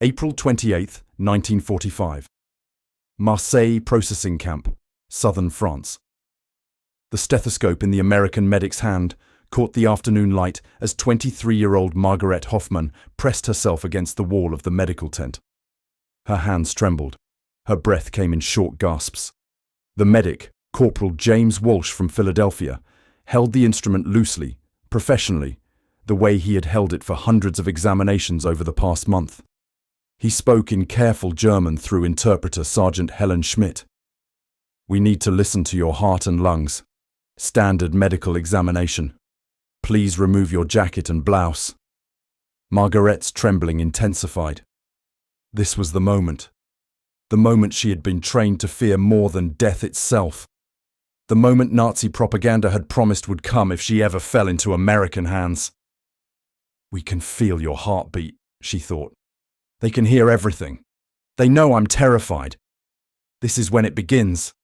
April 28, 1945. Marseilles processing camp, southern France. The stethoscope in the American medic's hand caught the afternoon light as 23-year-old Margarete Hoffmann pressed herself against the wall of the medical tent. Her hands trembled. Her breath came in short gasps. The medic, Corporal James Walsh from Philadelphia, held the instrument loosely, professionally, the way he had held it for hundreds of examinations over the past month. He spoke in careful German through interpreter Sergeant Helen Schmidt. "We need to listen to your heart and lungs. Standard medical examination. Please remove your jacket and blouse." Margarette's trembling intensified. This was the moment. The moment she had been trained to fear more than death itself. The moment Nazi propaganda had promised would come if she ever fell into American hands. "We can feel your heartbeat," she thought. "They can hear everything. They know I'm terrified. This is when it begins."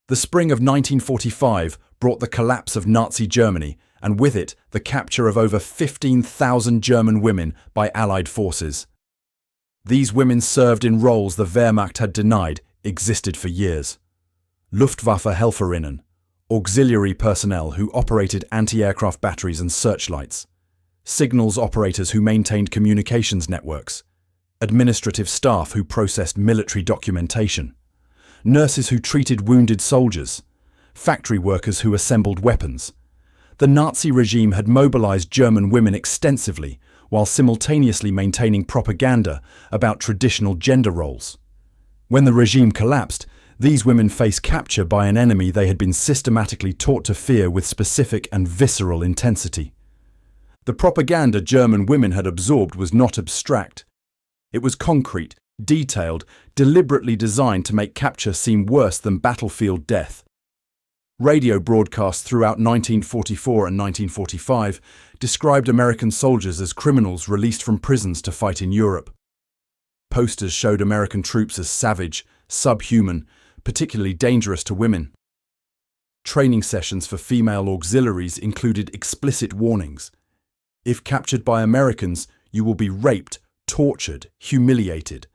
The spring of 1945 brought the collapse of Nazi Germany, and with it, the capture of over 15,000 German women by Allied forces. These women served in roles the Wehrmacht had denied existed for years. Luftwaffe Helferinnen, auxiliary personnel who operated anti-aircraft batteries and searchlights, signals operators who maintained communications networks, administrative staff who processed military documentation, nurses who treated wounded soldiers, factory workers who assembled weapons. The Nazi regime had mobilized German women extensively while simultaneously maintaining propaganda about traditional gender roles. When the regime collapsed, these women faced capture by an enemy they had been systematically taught to fear with specific and visceral intensity. The propaganda German women had absorbed was not abstract. It was concrete, detailed, deliberately designed to make capture seem worse than battlefield death. Radio broadcasts throughout 1944 and 1945 described American soldiers as criminals released from prisons to fight in Europe. Posters showed American troops as savage, subhuman, particularly dangerous to women. Training sessions for female auxiliaries included explicit warnings. If captured by Americans, you will be raped, tortured, humiliated.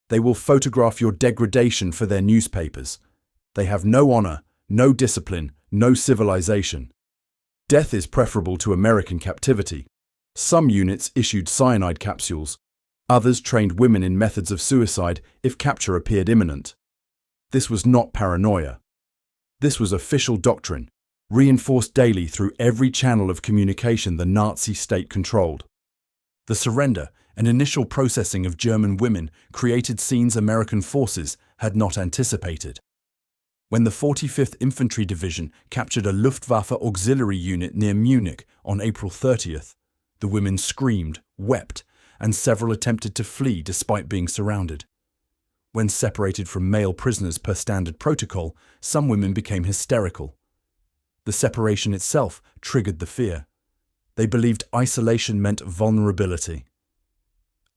They will photograph your degradation for their newspapers. They have no honor, no discipline, no civilization. Death is preferable to American captivity. Some units issued cyanide capsules. Others trained women in methods of suicide if capture appeared imminent. This was not paranoia. This was official doctrine, reinforced daily through every channel of communication the Nazi state controlled. The surrender and initial processing of German women created scenes American forces had not anticipated. When the 45th Infantry Division captured a Luftwaffe auxiliary unit near Munich on April 30th, the women screamed, wept, and several attempted to flee despite being surrounded. When separated from male prisoners per standard protocol, some women became hysterical. The separation itself triggered the fear. They believed isolation meant vulnerability.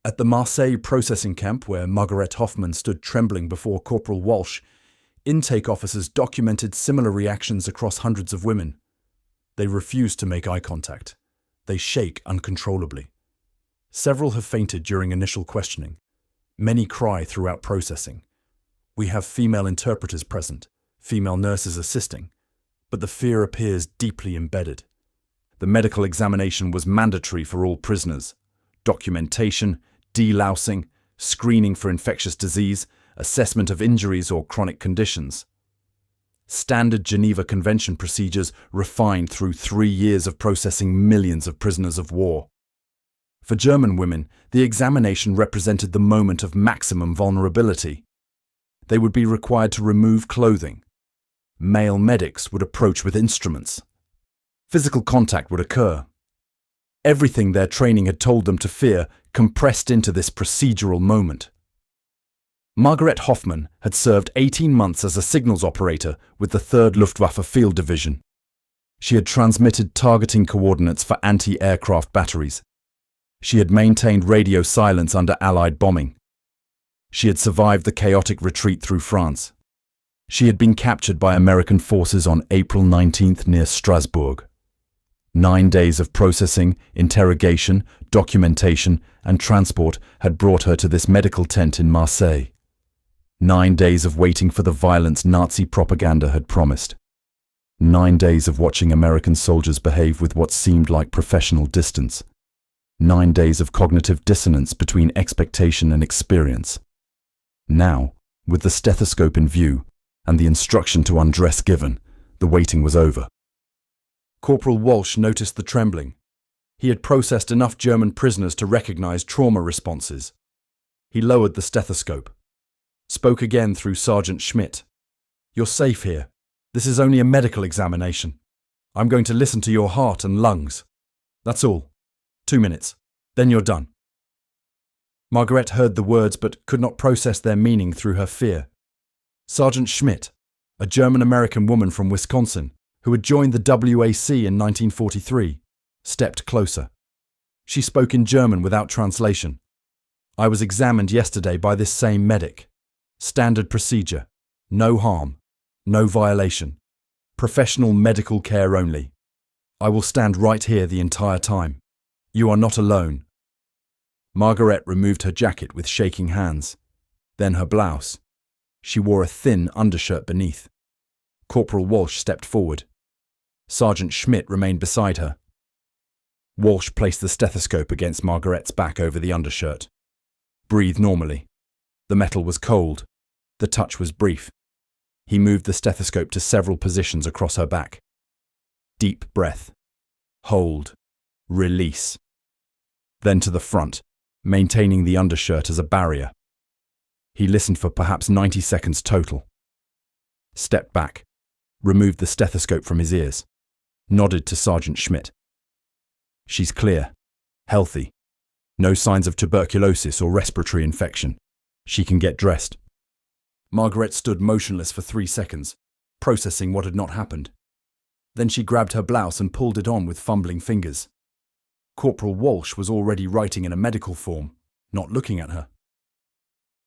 At the Marseilles processing camp where Margarete Hoffmann stood trembling before Corporal Walsh, intake officers documented similar reactions across hundreds of women. They refuse to make eye contact. They shake uncontrollably. Several have fainted during initial questioning. Many cry throughout processing. We have female interpreters present, female nurses assisting, but the fear appears deeply embedded. The medical examination was mandatory for all prisoners. Documentation, delousing, screening for infectious disease, assessment of injuries or chronic conditions. Standard Geneva Convention procedures refined through 3 years of processing millions of prisoners of war. For German women, the examination represented the moment of maximum vulnerability. They would be required to remove clothing. Male medics would approach with instruments. Physical contact would occur. Everything their training had told them to fear compressed into this procedural moment. Margarete Hoffmann had served 18 months as a signals operator with the 3rd Luftwaffe Field Division. She had transmitted targeting coordinates for anti-aircraft batteries. She had maintained radio silence under Allied bombing. She had survived the chaotic retreat through France. She had been captured by American forces on April 19th near Strasbourg. 9 days of processing, interrogation, documentation, and transport had brought her to this medical tent in Marseilles. 9 days of waiting for the violence Nazi propaganda had promised. 9 days of watching American soldiers behave with what seemed like professional distance. 9 days of cognitive dissonance between expectation and experience. Now, with the stethoscope in view and the instruction to undress given, the waiting was over. Corporal Walsh noticed the trembling. He had processed enough German prisoners to recognize trauma responses. He lowered the stethoscope. Spoke again through Sergeant Schmidt. "You're safe here. This is only a medical examination. I'm going to listen to your heart and lungs. That's all. 2 minutes. Then you're done." Margarete heard the words but could not process their meaning through her fear. Sergeant Schmidt, a German-American woman from Wisconsin, who had joined the WAC in 1943, stepped closer. She spoke in German without translation. "I was examined yesterday by this same medic. Standard procedure. No harm. No violation. Professional medical care only. I will stand right here the entire time. You are not alone." Margarete removed her jacket with shaking hands. Then her blouse. She wore a thin undershirt beneath. Corporal Walsh stepped forward. Sergeant Schmidt remained beside her. Walsh placed the stethoscope against Margarette's back over the undershirt. "Breathe normally." The metal was cold. The touch was brief. He moved the stethoscope to several positions across her back. Deep breath. Hold. Release. Then to the front, maintaining the undershirt as a barrier. He listened for perhaps 90 seconds total. Stepped back. Removed the stethoscope from his ears. Nodded to Sergeant Schmidt. "She's clear. Healthy. No signs of tuberculosis or respiratory infection. She can get dressed." Margarete stood motionless for 3 seconds, processing what had not happened. Then she grabbed her blouse and pulled it on with fumbling fingers. Corporal Walsh was already writing in a medical form, not looking at her.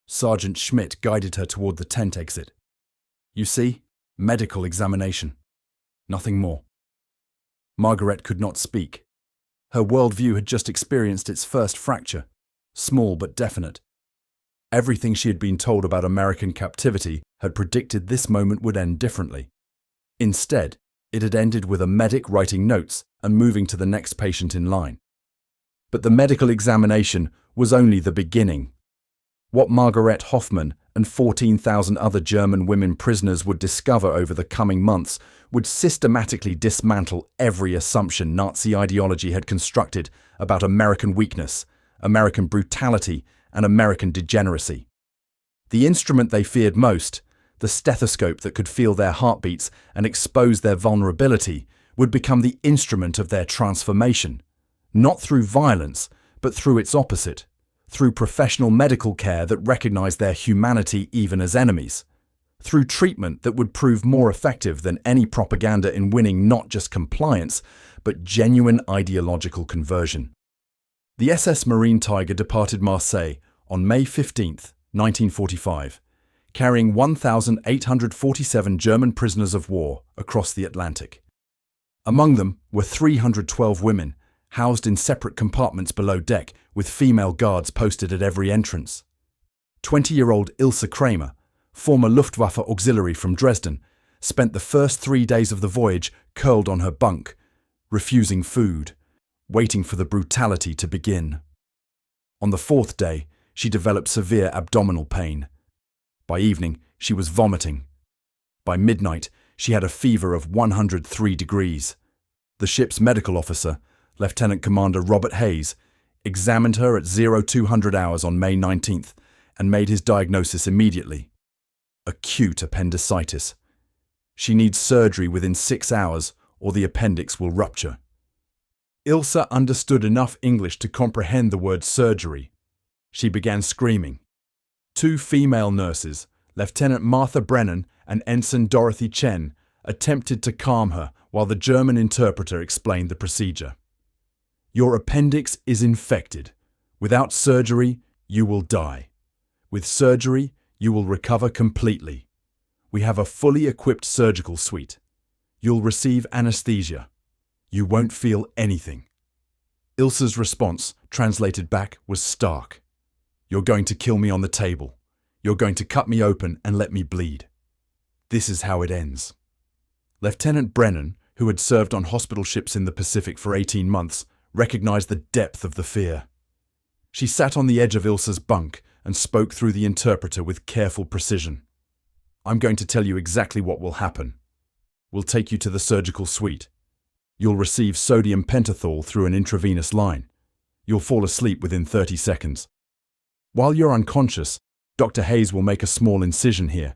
Sergeant Schmidt guided her toward the tent exit. "You see? Medical examination. Nothing more." Margarete could not speak. Her worldview had just experienced its first fracture, small but definite. Everything she had been told about American captivity had predicted this moment would end differently. Instead, it had ended with a medic writing notes and moving to the next patient in line. But the medical examination was only the beginning. What Margarete Hoffmann and 14,000 other German women prisoners would discover over the coming months would systematically dismantle every assumption Nazi ideology had constructed about American weakness, American brutality, and American degeneracy. The instrument they feared most, the stethoscope that could feel their heartbeats and expose their vulnerability, would become the instrument of their transformation, not through violence, but through its opposite, through professional medical care that recognized their humanity even as enemies, through treatment that would prove more effective than any propaganda in winning not just compliance, but genuine ideological conversion. The SS Marine Tiger departed Marseille on May 15, 1945, carrying 1,847 German prisoners of war across the Atlantic. Among them were 312 women, housed in separate compartments below deck with female guards posted at every entrance. 20-year-old Ilse Kramer, former Luftwaffe auxiliary from Dresden, spent the first 3 days of the voyage curled on her bunk, refusing food, waiting for the brutality to begin. On the 4th day, she developed severe abdominal pain. By evening, she was vomiting. By midnight, she had a fever of 103 degrees. The ship's medical officer, Lieutenant Commander Robert Hayes, examined her at 0200 hours on May 19th and made his diagnosis immediately. Acute appendicitis. She needs surgery within 6 hours or the appendix will rupture. Ilse understood enough English to comprehend the word surgery. She began screaming. 2 female nurses, Lieutenant Martha Brennan and Ensign Dorothy Chen, attempted to calm her while the German interpreter explained the procedure. "Your appendix is infected. Without surgery, you will die. With surgery, you will recover completely. We have a fully equipped surgical suite. You'll receive anesthesia. You won't feel anything. Ilse's response, translated back, was stark. You're going to kill me on the table. You're going to cut me open and let me bleed. This is how it ends. Lieutenant Brennan, who had served on hospital ships in the Pacific for 18 months, recognized the depth of the fear. She sat on the edge of Ilse's bunk and spoke through the interpreter with careful precision. I'm going to tell you exactly what will happen. We'll take you to the surgical suite. You'll receive sodium pentothal through an intravenous line. You'll fall asleep within 30 seconds. While you're unconscious, Dr. Hayes will make a small incision here.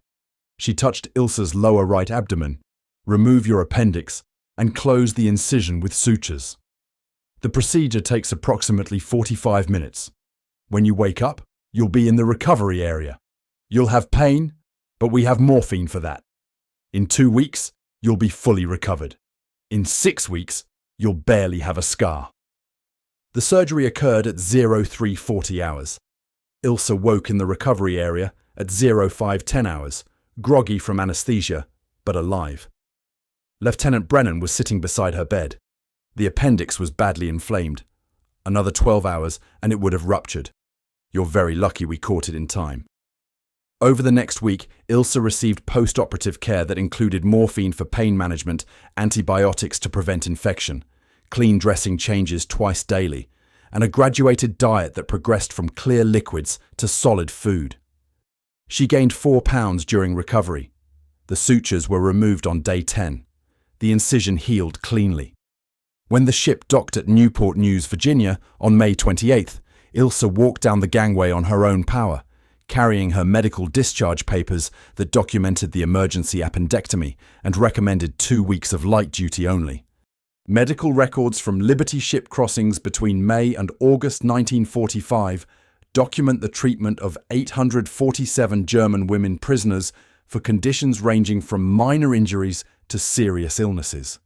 She touched Ilse's lower right abdomen. Remove your appendix and close the incision with sutures. The procedure takes approximately 45 minutes. When you wake up, you'll be in the recovery area. You'll have pain, but we have morphine for that. In 2 weeks, you'll be fully recovered. In 6 weeks, you'll barely have a scar. The surgery occurred at 0340 hours. Ilse woke in the recovery area at 0510 hours, groggy from anesthesia, but alive. Lieutenant Brennan was sitting beside her bed. The appendix was badly inflamed. Another 12 hours and it would have ruptured. You're very lucky we caught it in time. Over the next week, Ilse received post-operative care that included morphine for pain management, antibiotics to prevent infection, clean dressing changes twice daily, and a graduated diet that progressed from clear liquids to solid food. She gained 4 pounds during recovery. The sutures were removed on day 10. The incision healed cleanly. When the ship docked at Newport News, Virginia, on May 28th, Ilse walked down the gangway on her own power, carrying her medical discharge papers that documented the emergency appendectomy and recommended 2 weeks of light duty only. Medical records from Liberty ship crossings between May and August 1945 document the treatment of 847 German women prisoners for conditions ranging from minor injuries to serious illnesses.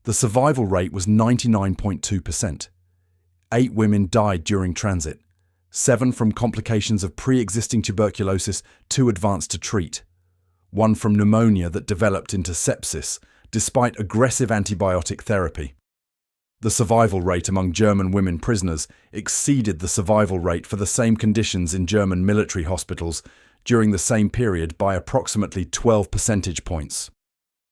The survival rate was 99.2%. 8 women died during transit, 7 from complications of pre-existing tuberculosis too advanced to treat, 1 from pneumonia that developed into sepsis, despite aggressive antibiotic therapy. The survival rate among German women prisoners exceeded the survival rate for the same conditions in German military hospitals during the same period by approximately 12 percentage points.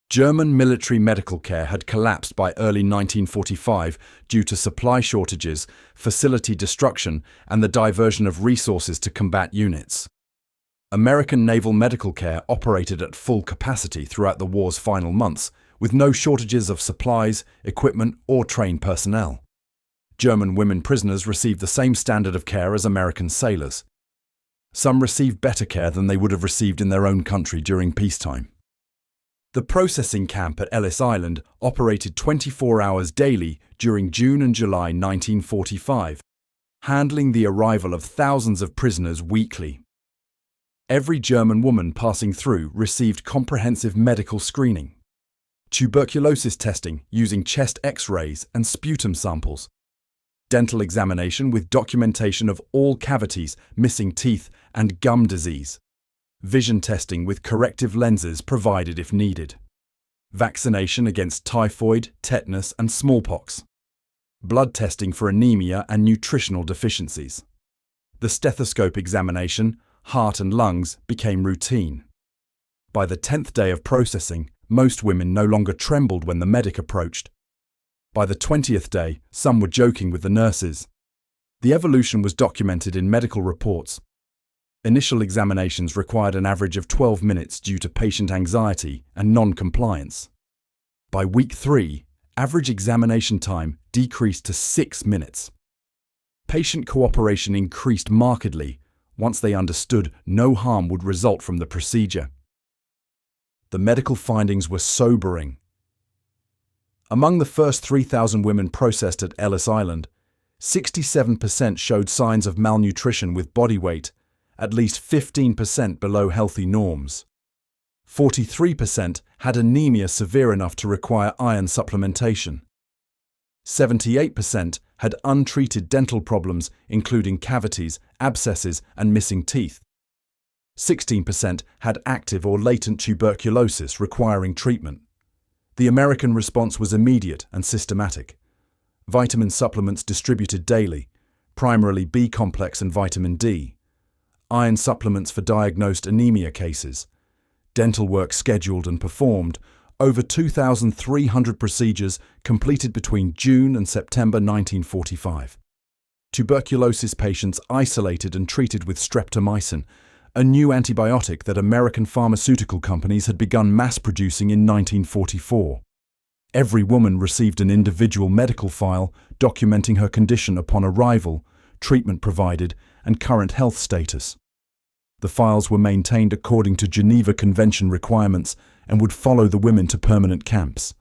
German military medical care had collapsed by early 1945 due to supply shortages, facility destruction, and the diversion of resources to combat units. American naval medical care operated at full capacity throughout the war's final months, with no shortages of supplies, equipment, or trained personnel. German women prisoners received the same standard of care as American sailors. Some received better care than they would have received in their own country during peacetime. The processing camp at Ellis Island operated 24 hours daily during June and July 1945, handling the arrival of thousands of prisoners weekly. Every German woman passing through received comprehensive medical screening, tuberculosis testing using chest X-rays and sputum samples, dental examination with documentation of all cavities, missing teeth, and gum disease, vision testing with corrective lenses provided if needed, vaccination against typhoid, tetanus, and smallpox, blood testing for anemia and nutritional deficiencies. The stethoscope examination, heart and lungs, became routine. By the 10th day of processing, most women no longer trembled when the medic approached. By the 20th day, some were joking with the nurses. The evolution was documented in medical reports. Initial examinations required an average of 12 minutes due to patient anxiety and non-compliance. By week 3, average examination time decreased to 6 minutes. Patient cooperation increased markedly once they understood no harm would result from the procedure. The medical findings were sobering. Among the first 3,000 women processed at Ellis Island, 67% showed signs of malnutrition with body weight at least 15% below healthy norms. 43% had anemia severe enough to require iron supplementation. 78% had untreated dental problems including cavities, abscesses, and missing teeth. 16% had active or latent tuberculosis requiring treatment. The American response was immediate and systematic. Vitamin supplements distributed daily, primarily B complex and vitamin D. Iron supplements for diagnosed anemia cases. Dental work scheduled and performed. Over 2,300 procedures completed between June and September 1945. Tuberculosis patients isolated and treated with streptomycin, a new antibiotic that American pharmaceutical companies had begun mass-producing in 1944. Every woman received an individual medical file documenting her condition upon arrival, treatment provided, and current health status. The files were maintained according to Geneva Convention requirements and would follow the women to permanent camps.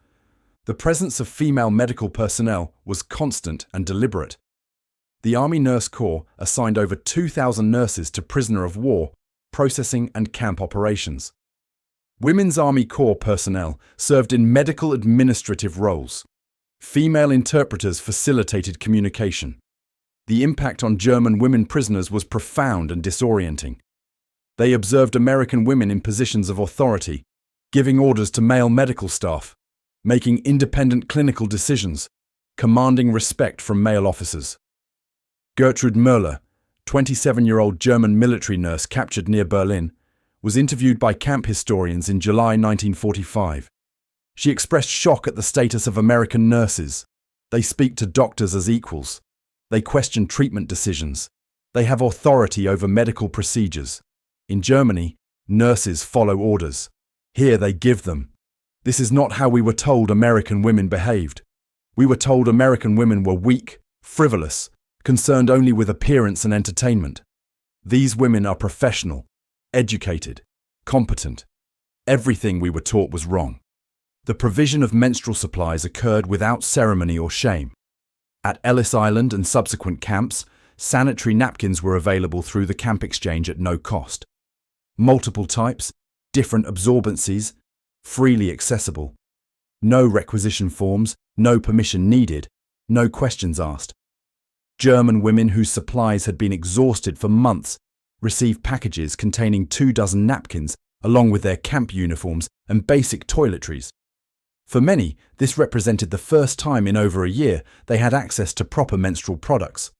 The presence of female medical personnel was constant and deliberate. The Army Nurse Corps assigned over 2,000 nurses to prisoner of war, processing and camp operations. Women's Army Corps personnel served in medical administrative roles. Female interpreters facilitated communication. The impact on German women prisoners was profound and disorienting. They observed American women in positions of authority, giving orders to male medical staff, making independent clinical decisions, commanding respect from male officers. Gertrude Möller, 27-year-old German military nurse captured near Berlin, was interviewed by camp historians in July 1945. She expressed shock at the status of American nurses. They speak to doctors as equals. They question treatment decisions. They have authority over medical procedures. In Germany, nurses follow orders. Here they give them. This is not how we were told American women behaved. We were told American women were weak, frivolous, concerned only with appearance and entertainment. These women are professional, educated, competent. Everything we were taught was wrong. The provision of menstrual supplies occurred without ceremony or shame. At Ellis Island and subsequent camps, sanitary napkins were available through the camp exchange at no cost. Multiple types, different absorbencies, freely accessible. No requisition forms, no permission needed, no questions asked. German women whose supplies had been exhausted for months received packages containing 24 napkins along with their camp uniforms and basic toiletries. For many, this represented the first time in over a year they had access to proper menstrual products.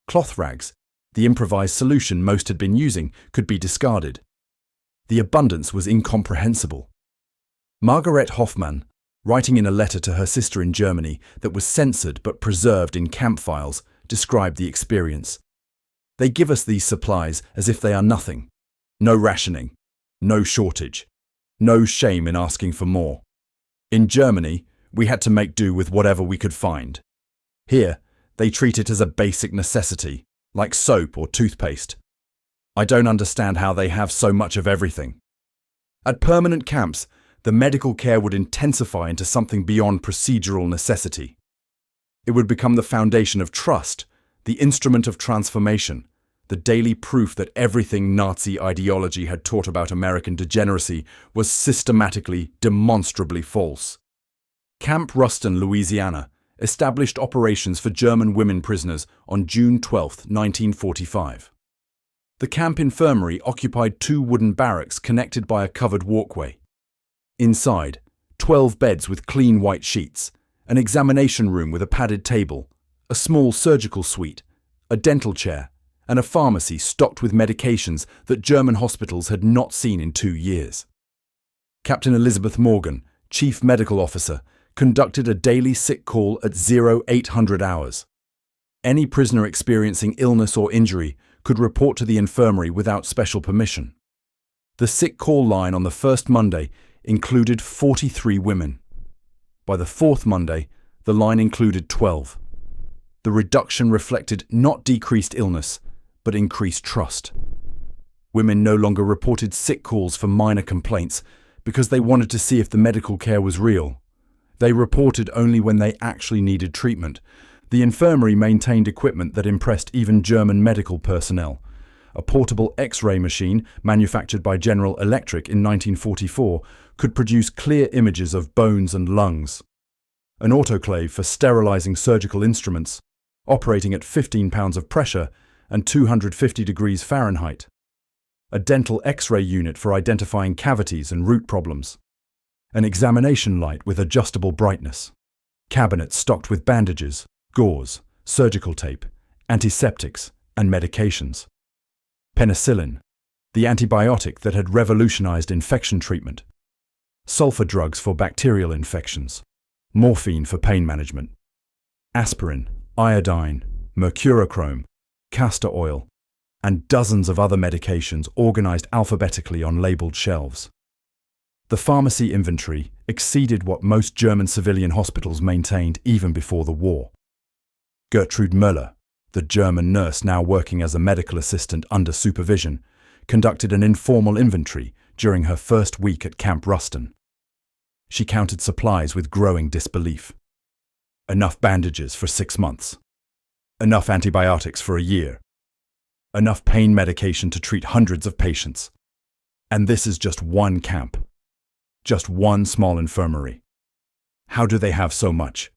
Cloth rags, the improvised solution most had been using, could be discarded. The abundance was incomprehensible. Margarete Hoffmann, writing in a letter to her sister in Germany that was censored but preserved in camp files, described the experience. They give us these supplies as if they are nothing. No rationing, no shortage, no shame in asking for more. In Germany, we had to make do with whatever we could find. Here, they treat it as a basic necessity, like soap or toothpaste. I don't understand how they have so much of everything. At permanent camps, the medical care would intensify into something beyond procedural necessity. It would become the foundation of trust, the instrument of transformation, the daily proof that everything Nazi ideology had taught about American degeneracy was systematically, demonstrably false. Camp Ruston, Louisiana, established operations for German women prisoners on June 12, 1945. The camp infirmary occupied 2 wooden barracks connected by a covered walkway. Inside, 12 beds with clean white sheets, an examination room with a padded table, a small surgical suite, a dental chair, and a pharmacy stocked with medications that German hospitals had not seen in 2 years. Captain Elizabeth Morgan, Chief Medical Officer, conducted a daily sick call at 0800 hours. Any prisoner experiencing illness or injury could report to the infirmary without special permission. The sick call line on the first Monday included 43 women. By the 4th Monday, the line included 12. The reduction reflected not decreased illness, but increased trust. Women no longer reported sick calls for minor complaints because they wanted to see if the medical care was real. They reported only when they actually needed treatment. The infirmary maintained equipment that impressed even German medical personnel. A portable X-ray machine, manufactured by General Electric in 1944, could produce clear images of bones and lungs. An autoclave for sterilizing surgical instruments, operating at 15 pounds of pressure and 250 degrees Fahrenheit. A dental X-ray unit for identifying cavities and root problems. an examination light with adjustable brightness, cabinets stocked with bandages, gauze, surgical tape, antiseptics, and medications. Penicillin, the antibiotic that had revolutionized infection treatment. Sulfur drugs for bacterial infections. Morphine for pain management. Aspirin, iodine, mercurochrome, castor oil, and dozens of other medications organized alphabetically on labeled shelves. The pharmacy inventory exceeded what most German civilian hospitals maintained even before the war. Gertrude Müller, the German nurse now working as a medical assistant under supervision, conducted an informal inventory during her first week at Camp Ruston. She counted supplies with growing disbelief. Enough bandages for 6 months. Enough antibiotics for a year. Enough pain medication to treat hundreds of patients. And this is just one camp. Just one small infirmary. How do they have so much?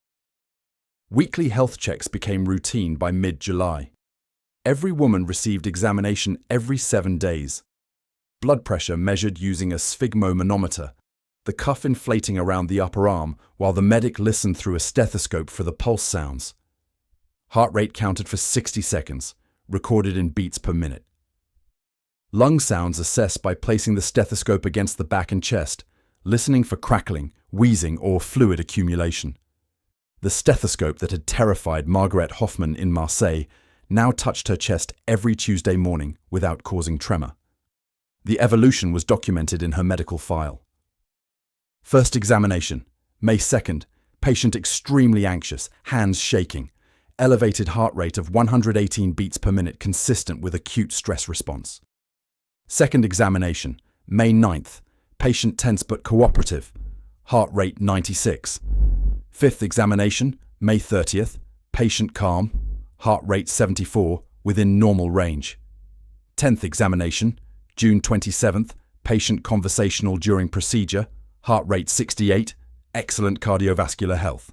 Weekly health checks became routine by mid-July. Every woman received examination every 7 days. Blood pressure measured using a sphygmomanometer, the cuff inflating around the upper arm while the medic listened through a stethoscope for the pulse sounds. Heart rate counted for 60 seconds, recorded in beats per minute. Lung sounds assessed by placing the stethoscope against the back and chest, listening for crackling, wheezing, or fluid accumulation. The stethoscope that had terrified Margarete Hoffmann in Marseilles now touched her chest every Tuesday morning without causing tremor. The evolution was documented in her medical file. First examination, May 2nd, patient extremely anxious, hands shaking, elevated heart rate of 118 beats per minute consistent with acute stress response. Second examination, May 9th, patient tense but cooperative, heart rate 96. Fifth examination, May 30th, patient calm, heart rate 74, within normal range. 10th examination, June 27th, patient conversational during procedure, heart rate 68, excellent cardiovascular health.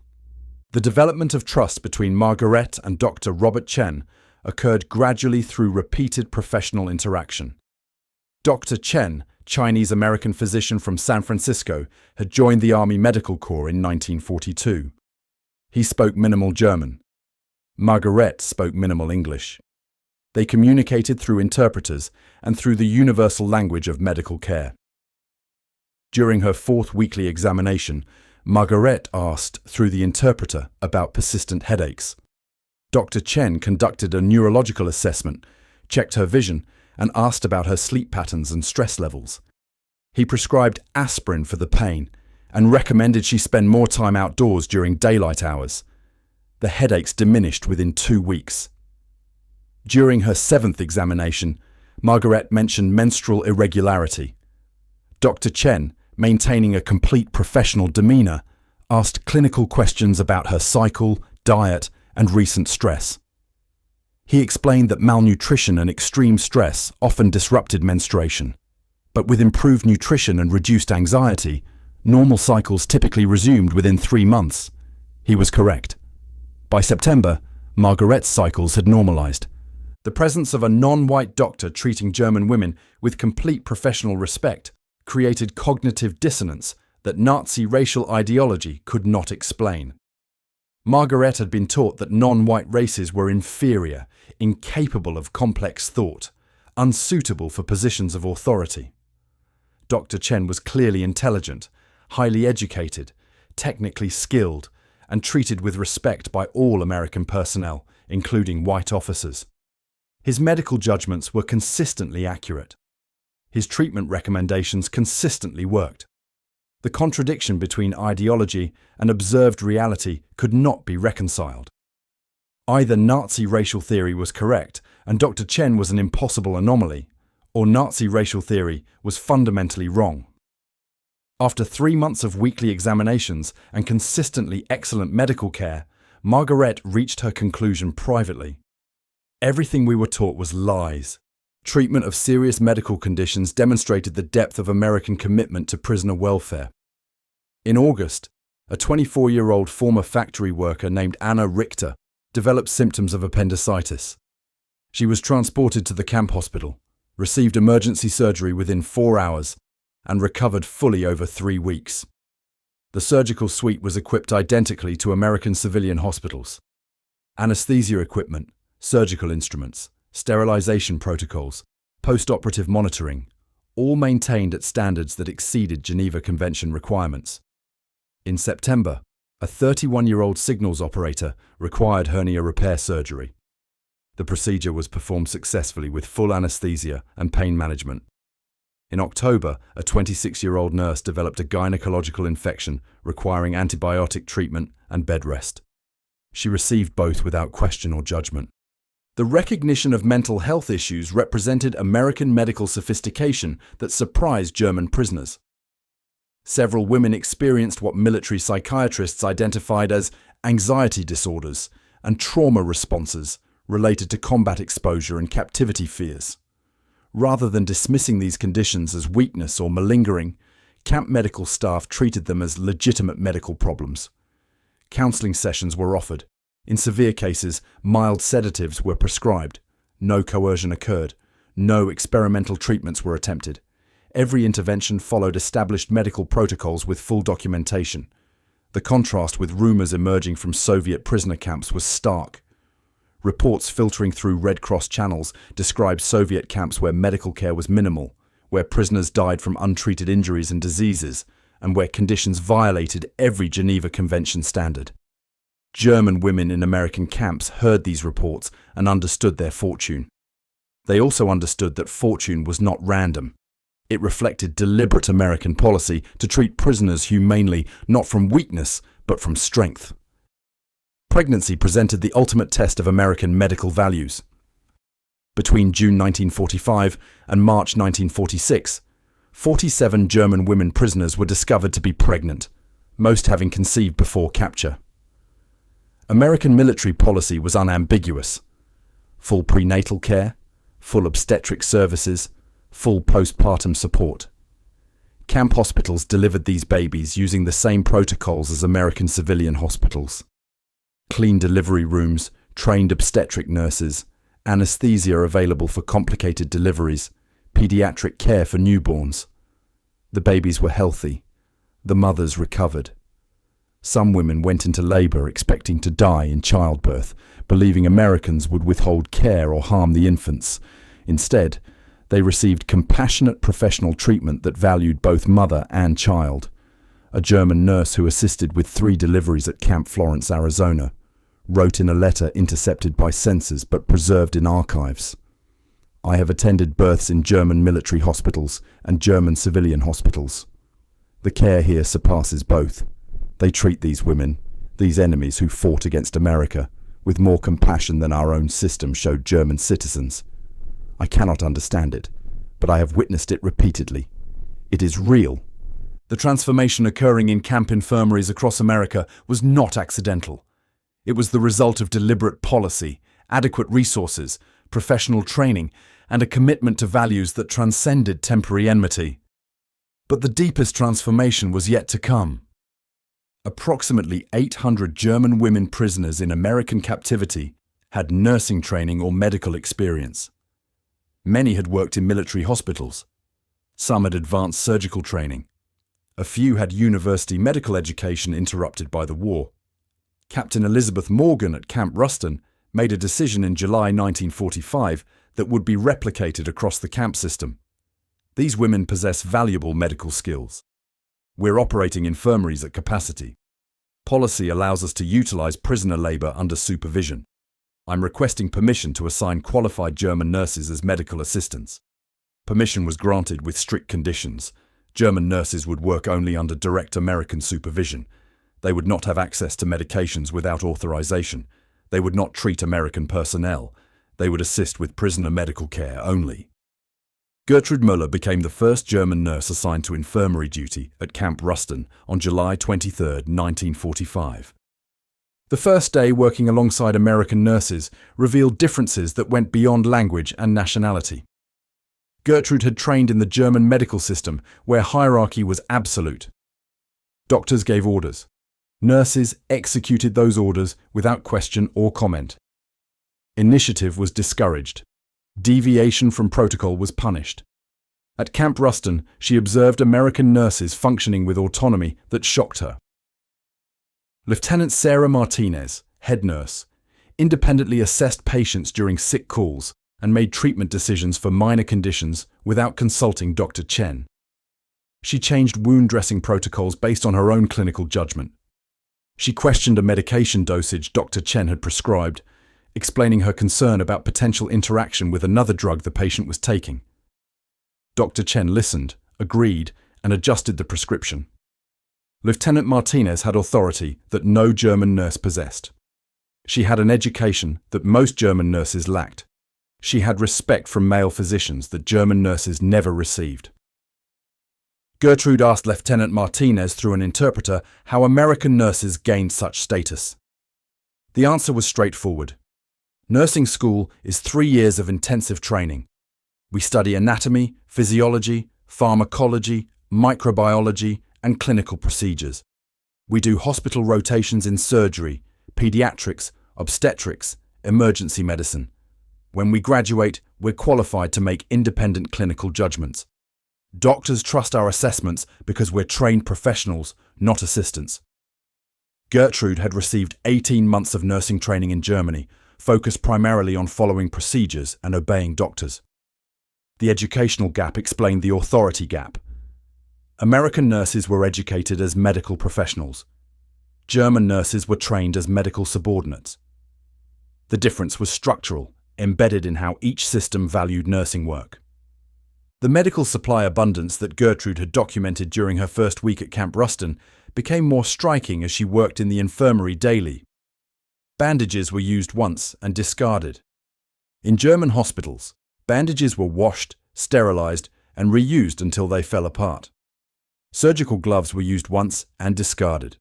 The development of trust between Margarete and Dr. Robert Chen occurred gradually through repeated professional interaction. Dr. Chen, Chinese-American physician from San Francisco, had joined the Army Medical Corps in 1942. He spoke minimal German. Margarete spoke minimal English. They communicated through interpreters and through the universal language of medical care. During her fourth weekly examination, Margarete asked through the interpreter about persistent headaches. Dr. Chen conducted a neurological assessment, checked her vision, and asked about her sleep patterns and stress levels. He prescribed aspirin for the pain and recommended she spend more time outdoors during daylight hours. The headaches diminished within 2 weeks. During her seventh examination, Margarete mentioned menstrual irregularity. Dr. Chen, maintaining a complete professional demeanor, asked clinical questions about her cycle, diet, and recent stress. He explained that malnutrition and extreme stress often disrupted menstruation, but with improved nutrition and reduced anxiety, normal cycles typically resumed within 3 months. He was correct. By September, Margarete's cycles had normalized. The presence of a non-white doctor treating German women with complete professional respect created cognitive dissonance that Nazi racial ideology could not explain. Margarete had been taught that non-white races were inferior, incapable of complex thought, unsuitable for positions of authority. Dr. Chen was clearly intelligent, highly educated, technically skilled, and treated with respect by all American personnel, including white officers. His medical judgments were consistently accurate. His treatment recommendations consistently worked. The contradiction between ideology and observed reality could not be reconciled. Either Nazi racial theory was correct and Dr. Chen was an impossible anomaly, or Nazi racial theory was fundamentally wrong. After 3 months of weekly examinations and consistently excellent medical care, Margarete reached her conclusion privately. Everything we were taught was lies. Treatment of serious medical conditions demonstrated the depth of American commitment to prisoner welfare. In August, a 24-year-old former factory worker named Anna Richter developed symptoms of appendicitis. She was transported to the camp hospital, received emergency surgery within 4 hours, and recovered fully over 3 weeks. The surgical suite was equipped identically to American civilian hospitals. Anesthesia equipment, surgical instruments, sterilization protocols, post-operative monitoring, all maintained at standards that exceeded Geneva Convention requirements. In September, a 31-year-old signals operator required hernia repair surgery. The procedure was performed successfully with full anesthesia and pain management. In October, a 26-year-old nurse developed a gynecological infection requiring antibiotic treatment and bed rest. She received both without question or judgment. The recognition of mental health issues represented American medical sophistication that surprised German prisoners. Several women experienced what military psychiatrists identified as anxiety disorders and trauma responses related to combat exposure and captivity fears. Rather than dismissing these conditions as weakness or malingering, camp medical staff treated them as legitimate medical problems. Counseling sessions were offered. In severe cases, mild sedatives were prescribed. No coercion occurred. No experimental treatments were attempted. Every intervention followed established medical protocols with full documentation. The contrast with rumors emerging from Soviet prisoner camps was stark. Reports filtering through Red Cross channels described Soviet camps where medical care was minimal, where prisoners died from untreated injuries and diseases, and where conditions violated every Geneva Convention standard. German women in American camps heard these reports and understood their fortune. They also understood that fortune was not random. It reflected deliberate American policy to treat prisoners humanely, not from weakness, but from strength. Pregnancy presented the ultimate test of American medical values. Between June 1945 and March 1946, 47 German women prisoners were discovered to be pregnant, most having conceived before capture. American military policy was unambiguous. Full prenatal care, full obstetric services, full postpartum support. Camp hospitals delivered these babies using the same protocols as American civilian hospitals. Clean delivery rooms, trained obstetric nurses, anesthesia available for complicated deliveries, pediatric care for newborns. The babies were healthy. The mothers recovered. Some women went into labor expecting to die in childbirth, believing Americans would withhold care or harm the infants. Instead, they received compassionate professional treatment that valued both mother and child. A German nurse who assisted with 3 deliveries at Camp Florence, Arizona, wrote in a letter intercepted by censors but preserved in archives, "I have attended births in German military hospitals and German civilian hospitals. The care here surpasses both. They treat these women, these enemies who fought against America, with more compassion than our own system showed German citizens. I cannot understand it, but I have witnessed it repeatedly. It is real." The transformation occurring in camp infirmaries across America was not accidental. It was the result of deliberate policy, adequate resources, professional training, and a commitment to values that transcended temporary enmity. But the deepest transformation was yet to come. Approximately 800 German women prisoners in American captivity had nursing training or medical experience. Many had worked in military hospitals. Some had advanced surgical training. A few had university medical education interrupted by the war. Captain Elizabeth Morgan at Camp Ruston made a decision in July 1945 that would be replicated across the camp system. These women possess valuable medical skills. We're operating infirmaries at capacity. Policy allows us to utilize prisoner labor under supervision. I'm requesting permission to assign qualified German nurses as medical assistants. Permission was granted with strict conditions. German nurses would work only under direct American supervision. They would not have access to medications without authorization. They would not treat American personnel. They would assist with prisoner medical care only. Gertrude Müller became the first German nurse assigned to infirmary duty at Camp Ruston on July 23, 1945. The first day working alongside American nurses revealed differences that went beyond language and nationality. Gertrude had trained in the German medical system, where hierarchy was absolute. Doctors gave orders. Nurses executed those orders without question or comment. Initiative was discouraged. Deviation from protocol was punished. At Camp Ruston, she observed American nurses functioning with autonomy that shocked her. Lieutenant Sarah Martinez, head nurse, independently assessed patients during sick calls and made treatment decisions for minor conditions without consulting Dr. Chen. She changed wound dressing protocols based on her own clinical judgment. She questioned a medication dosage Dr. Chen had prescribed, explaining her concern about potential interaction with another drug the patient was taking. Dr. Chen listened, agreed, and adjusted the prescription. Lieutenant Martinez had authority that no German nurse possessed. She had an education that most German nurses lacked. She had respect from male physicians that German nurses never received. Gertrude asked Lieutenant Martinez through an interpreter how American nurses gained such status. The answer was straightforward. Nursing school is 3 years of intensive training. We study anatomy, physiology, pharmacology, microbiology, and clinical procedures. We do hospital rotations in surgery, pediatrics, obstetrics, emergency medicine. When we graduate, we're qualified to make independent clinical judgments. Doctors trust our assessments because we're trained professionals, not assistants. Gertrude had received 18 months of nursing training in Germany, focused primarily on following procedures and obeying doctors. The educational gap explained the authority gap. American nurses were educated as medical professionals. German nurses were trained as medical subordinates. The difference was structural, embedded in how each system valued nursing work. The medical supply abundance that Gertrude had documented during her first week at Camp Ruston became more striking as she worked in the infirmary daily. Bandages were used once and discarded. In German hospitals, bandages were washed, sterilized, and reused until they fell apart. Surgical gloves were used once and discarded.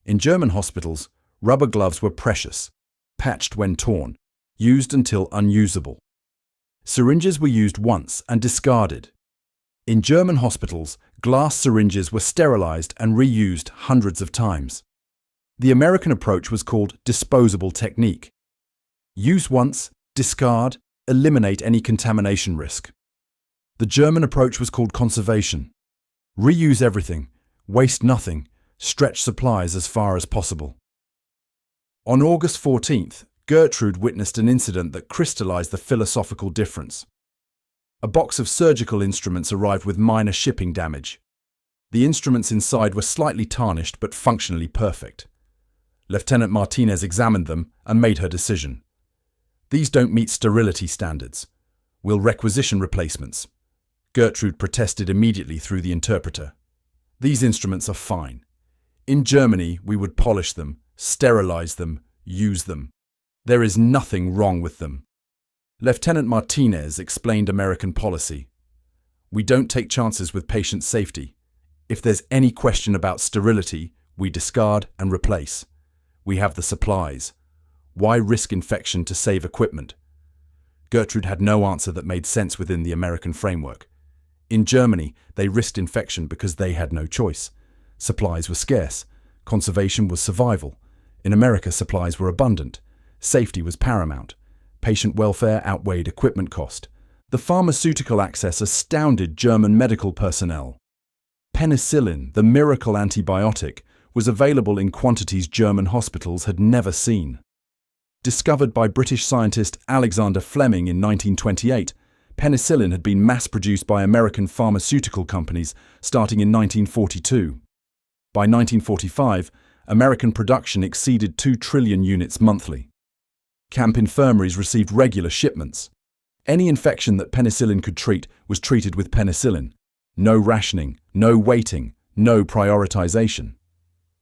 In German hospitals, rubber gloves were precious, patched when torn, used until unusable. Syringes were used once and discarded. In German hospitals, glass syringes were sterilized and reused hundreds of times. The American approach was called disposable technique. Use once, discard, eliminate any contamination risk. The German approach was called conservation. Reuse everything, waste nothing, stretch supplies as far as possible. On August 14th, Gertrude witnessed an incident that crystallized the philosophical difference. A box of surgical instruments arrived with minor shipping damage. The instruments inside were slightly tarnished but functionally perfect. Lieutenant Martinez examined them and made her decision. These don't meet sterility standards. We'll requisition replacements. Gertrude protested immediately through the interpreter. These instruments are fine. In Germany, we would polish them, sterilize them, use them. There is nothing wrong with them. Lieutenant Martinez explained American policy. We don't take chances with patient safety. If there's any question about sterility, we discard and replace. We have the supplies. Why risk infection to save equipment? Gertrude had no answer that made sense within the American framework. In Germany, they risked infection because they had no choice. Supplies were scarce. Conservation was survival. In America, supplies were abundant. Safety was paramount. Patient welfare outweighed equipment cost. The pharmaceutical access astounded German medical personnel. Penicillin, the miracle antibiotic, was available in quantities German hospitals had never seen. Discovered by British scientist Alexander Fleming in 1928, penicillin had been mass-produced by American pharmaceutical companies starting in 1942. By 1945, American production exceeded 2 trillion units monthly. Camp infirmaries received regular shipments. Any infection that penicillin could treat was treated with penicillin. No rationing, no waiting, no prioritization.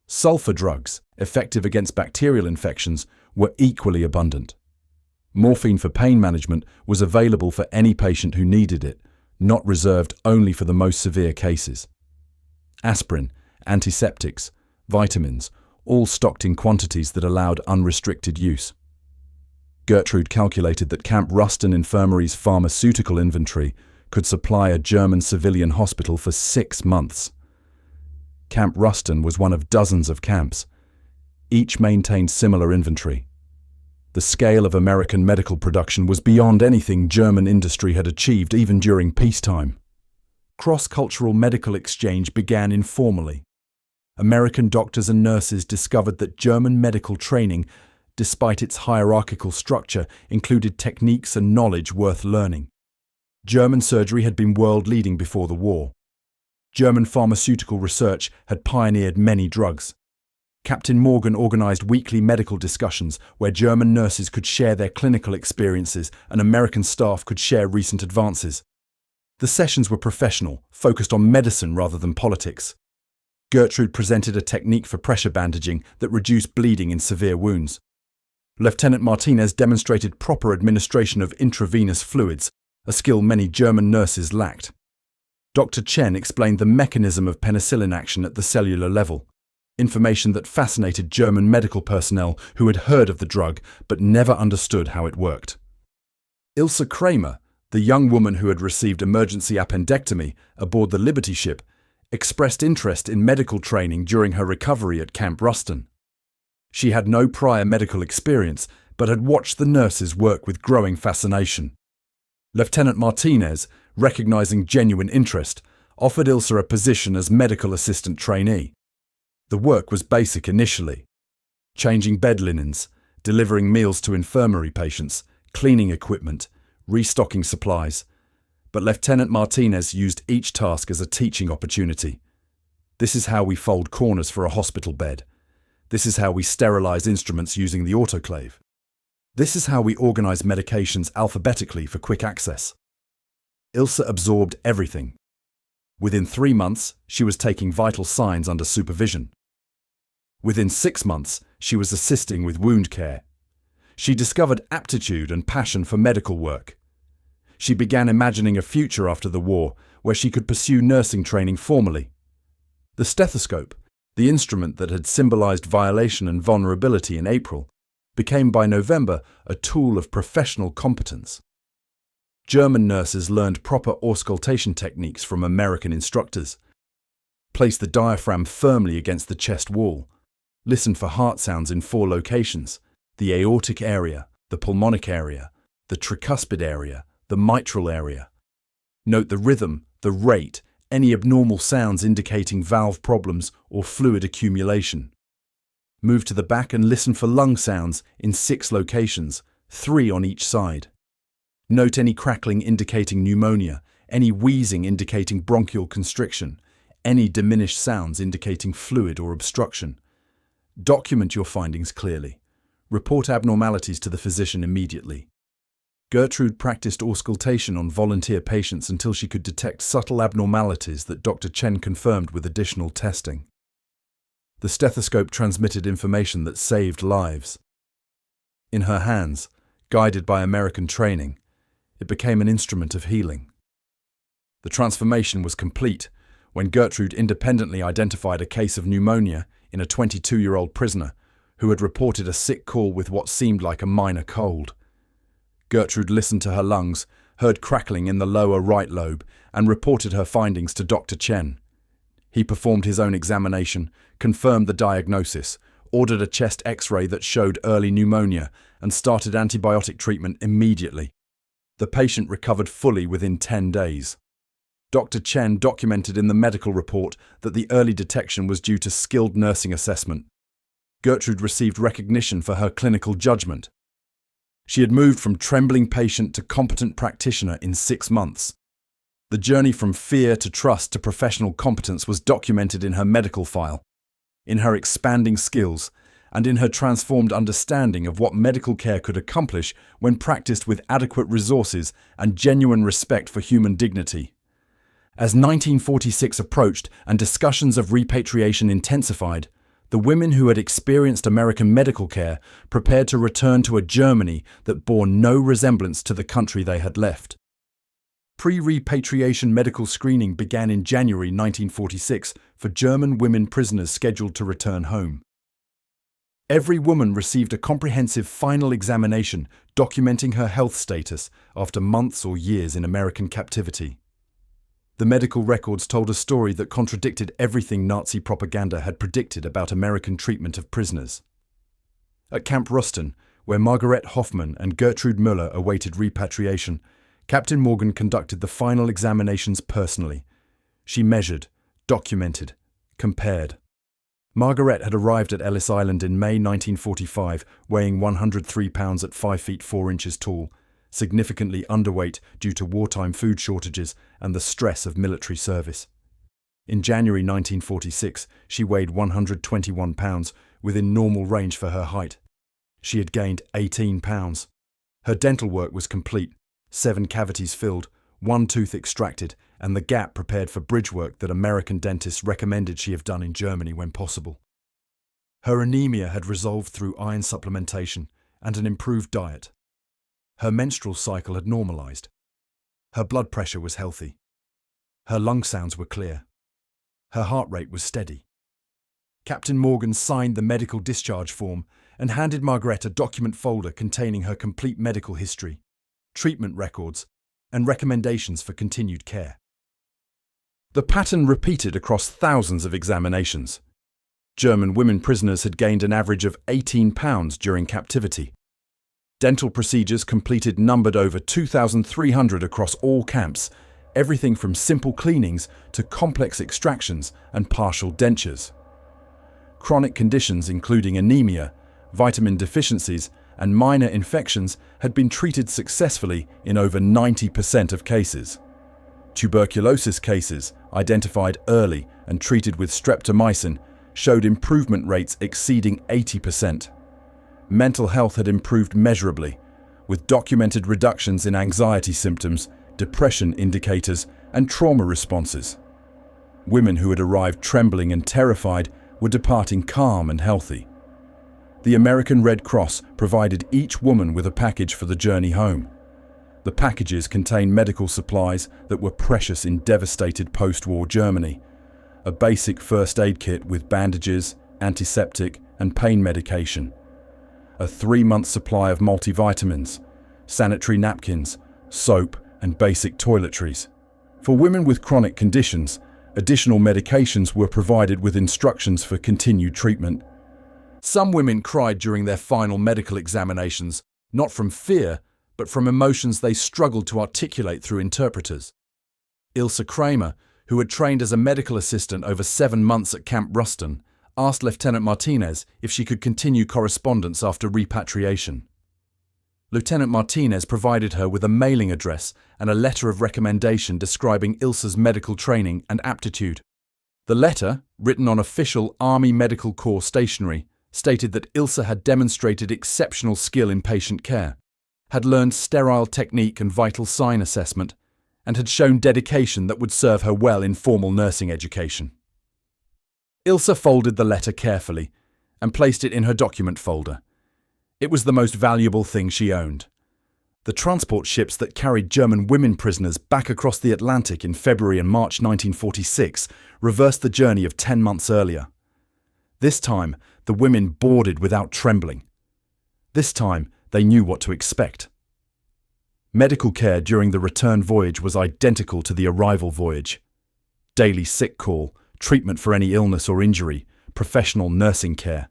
Sulfur drugs, effective against bacterial infections, were equally abundant. Morphine for pain management was available for any patient who needed it, not reserved only for the most severe cases. Aspirin, antiseptics, vitamins, all stocked in quantities that allowed unrestricted use. Gertrude calculated that Camp Ruston Infirmary's pharmaceutical inventory could supply a German civilian hospital for 6 months. Camp Ruston was one of dozens of camps. Each maintained similar inventory. The scale of American medical production was beyond anything German industry had achieved even during peacetime. Cross-cultural medical exchange began informally. American doctors and nurses discovered that German medical training, despite its hierarchical structure, included techniques and knowledge worth learning. German surgery had been world-leading before the war. German pharmaceutical research had pioneered many drugs. Captain Morgan organized weekly medical discussions where German nurses could share their clinical experiences and American staff could share recent advances. The sessions were professional, focused on medicine rather than politics. Gertrude presented a technique for pressure bandaging that reduced bleeding in severe wounds. Lieutenant Martinez demonstrated proper administration of intravenous fluids, a skill many German nurses lacked. Dr. Chen explained the mechanism of penicillin action at the cellular level, information that fascinated German medical personnel who had heard of the drug but never understood how it worked. Ilse Kramer, the young woman who had received emergency appendectomy aboard the Liberty ship, expressed interest in medical training during her recovery at Camp Ruston. She had no prior medical experience but had watched the nurses work with growing fascination. Lieutenant Martinez, recognizing genuine interest, offered Ilse a position as medical assistant trainee. The work was basic initially: changing bed linens, delivering meals to infirmary patients, cleaning equipment, restocking supplies. But Lieutenant Martinez used each task as a teaching opportunity. This is how we fold corners for a hospital bed. This is how we sterilize instruments using the autoclave. This is how we organize medications alphabetically for quick access. Ilse absorbed everything. Within 3 months, she was taking vital signs under supervision. Within 6 months, she was assisting with wound care. She discovered aptitude and passion for medical work. She began imagining a future after the war where she could pursue nursing training formally. The stethoscope, the instrument that had symbolized violation and vulnerability in April, became by November a tool of professional competence. German nurses learned proper auscultation techniques from American instructors. Place the diaphragm firmly against the chest wall. Listen for heart sounds in 4 locations: the aortic area, the pulmonic area, the tricuspid area, the mitral area. Note the rhythm, the rate, any abnormal sounds indicating valve problems or fluid accumulation. Move to the back and listen for lung sounds in 6 locations, 3 on each side. Note any crackling indicating pneumonia, any wheezing indicating bronchial constriction, any diminished sounds indicating fluid or obstruction. Document your findings clearly. Report abnormalities to the physician immediately. Gertrude practiced auscultation on volunteer patients until she could detect subtle abnormalities that Dr. Chen confirmed with additional testing. The stethoscope transmitted information that saved lives. In her hands, guided by American training, it became an instrument of healing. The transformation was complete when Gertrude independently identified a case of pneumonia in a 22-year-old prisoner who had reported a sick call with what seemed like a minor cold. Gertrude listened to her lungs, heard crackling in the lower right lobe, and reported her findings to Dr. Chen. He performed his own examination, confirmed the diagnosis, ordered a chest X-ray that showed early pneumonia, and started antibiotic treatment immediately. The patient recovered fully within 10 days. Dr. Chen documented in the medical report that the early detection was due to skilled nursing assessment. Gertrude received recognition for her clinical judgment. She had moved from trembling patient to competent practitioner in 6 months. The journey from fear to trust to professional competence was documented in her medical file, in her expanding skills, and in her transformed understanding of what medical care could accomplish when practiced with adequate resources and genuine respect for human dignity. As 1946 approached and discussions of repatriation intensified, the women who had experienced American medical care prepared to return to a Germany that bore no resemblance to the country they had left. Pre-repatriation medical screening began in January 1946 for German women prisoners scheduled to return home. Every woman received a comprehensive final examination documenting her health status after months or years in American captivity. The medical records told a story that contradicted everything Nazi propaganda had predicted about American treatment of prisoners. At Camp Ruston, where Margarete Hoffmann and Gertrude Müller awaited repatriation, Captain Morgan conducted the final examinations personally. She measured, documented, compared. Margarete had arrived at Ellis Island in May 1945, weighing 103 pounds at 5 feet 4 inches tall, significantly underweight due to wartime food shortages and the stress of military service. In January 1946, she weighed 121 pounds, within normal range for her height. She had gained 18 pounds. Her dental work was complete, 7 cavities filled, 1 tooth extracted, and the gap prepared for bridge work that American dentists recommended she have done in Germany when possible. Her anemia had resolved through iron supplementation and an improved diet. Her menstrual cycle had normalized. Her blood pressure was healthy. Her lung sounds were clear. Her heart rate was steady. Captain Morgan signed the medical discharge form and handed Margarete a document folder containing her complete medical history, treatment records, and recommendations for continued care. The pattern repeated across thousands of examinations. German women prisoners had gained an average of 18 pounds during captivity. Dental procedures completed numbered over 2,300 across all camps, everything from simple cleanings to complex extractions and partial dentures. Chronic conditions including anemia, vitamin deficiencies, and minor infections had been treated successfully in over 90% of cases. Tuberculosis cases, identified early and treated with streptomycin, showed improvement rates exceeding 80%. Mental health had improved measurably, with documented reductions in anxiety symptoms, depression indicators, and trauma responses. Women who had arrived trembling and terrified were departing calm and healthy. The American Red Cross provided each woman with a package for the journey home. The packages contained medical supplies that were precious in devastated post-war Germany. A basic first aid kit with bandages, antiseptic, and pain medication. A 3-month supply of multivitamins, sanitary napkins, soap, and basic toiletries. For women with chronic conditions, additional medications were provided with instructions for continued treatment. Some women cried during their final medical examinations, not from fear, but from emotions they struggled to articulate through interpreters. Ilse Kramer, who had trained as a medical assistant over 7 months at Camp Ruston, asked Lieutenant Martinez if she could continue correspondence after repatriation. Lieutenant Martinez provided her with a mailing address and a letter of recommendation describing Ilse's medical training and aptitude. The letter, written on official Army Medical Corps stationery, stated that Ilse had demonstrated exceptional skill in patient care, had learned sterile technique and vital sign assessment, and had shown dedication that would serve her well in formal nursing education. Ilse folded the letter carefully and placed it in her document folder. It was the most valuable thing she owned. The transport ships that carried German women prisoners back across the Atlantic in February and March 1946 reversed the journey of 10 months earlier. This time, the women boarded without trembling. This time, they knew what to expect. Medical care during the return voyage was identical to the arrival voyage. Daily sick call, treatment for any illness or injury, professional nursing care.